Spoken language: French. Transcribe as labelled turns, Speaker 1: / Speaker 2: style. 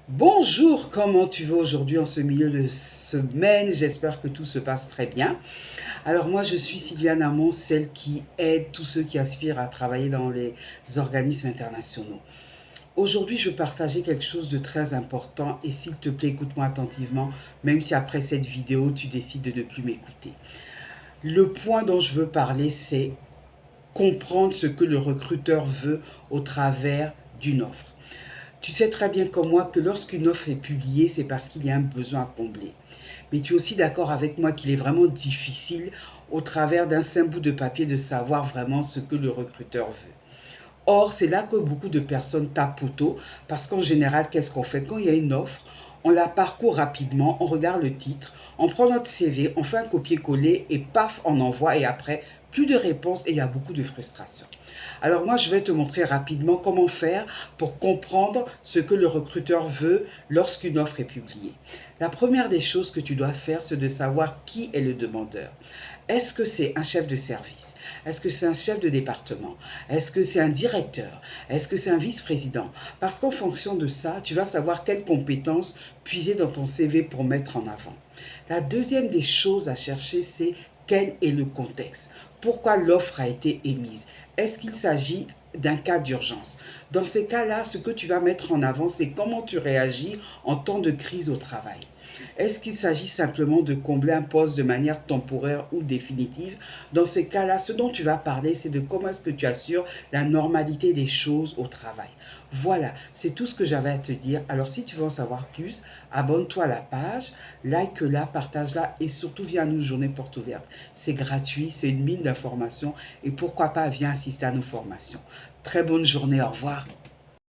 Speaker 1: Bonjour, comment tu vas aujourd'hui en ce milieu de semaine? J'espère que tout se passe très bien. Alors moi, je suis Sylviane Amon, celle qui aide tous ceux qui aspirent à travailler dans les organismes internationaux. Aujourd'hui, je veux partager quelque chose de très important et s'il te plaît, écoute-moi attentivement, même si après cette vidéo, tu décides de ne plus m'écouter. Le point dont je veux parler, c'est comprendre ce que le recruteur veut au travers d'une offre. Tu sais très bien comme moi que lorsqu'une offre est publiée, c'est parce qu'il y a un besoin à combler. Mais tu es aussi d'accord avec moi qu'il est vraiment difficile, au travers d'un simple bout de papier, de savoir vraiment ce que le recruteur veut. Or, c'est là que beaucoup de personnes tapent poteau, parce qu'en général, qu'est-ce qu'on fait? Quand il y a une offre, on la parcourt rapidement, on regarde le titre, on prend notre CV, on fait un copier-coller et paf, on envoie et après, plus de réponses et il y a beaucoup de frustration. Alors moi, je vais te montrer rapidement comment faire pour comprendre ce que le recruteur veut lorsqu'une offre est publiée. La première des choses que tu dois faire, c'est de savoir qui est le demandeur. Est-ce que c'est un chef de service? Est-ce que c'est un chef de département? Est-ce que c'est un directeur? Est-ce que c'est un vice-président? Parce qu'en fonction de ça, tu vas savoir quelles compétences puiser dans ton CV pour mettre en avant. La deuxième des choses à chercher, c'est quel est le contexte? Pourquoi l'offre a été émise? Est-ce qu'il s'agit d'un cas d'urgence? Dans ces cas-là, ce que tu vas mettre en avant, c'est comment tu réagis en temps de crise au travail. Est-ce qu'il s'agit simplement de combler un poste de manière temporaire ou définitive? Dans ces cas-là, ce dont tu vas parler, c'est de comment est-ce que tu assures la normalité des choses au travail. Voilà, c'est tout ce que j'avais à te dire. Alors si tu veux en savoir plus, abonne-toi à la page, like-la, partage-la et surtout viens à nous Journée Porte Ouverte. C'est gratuit, c'est une mine d'informations et pourquoi pas viens assister à nos formations. Très bonne journée, au revoir.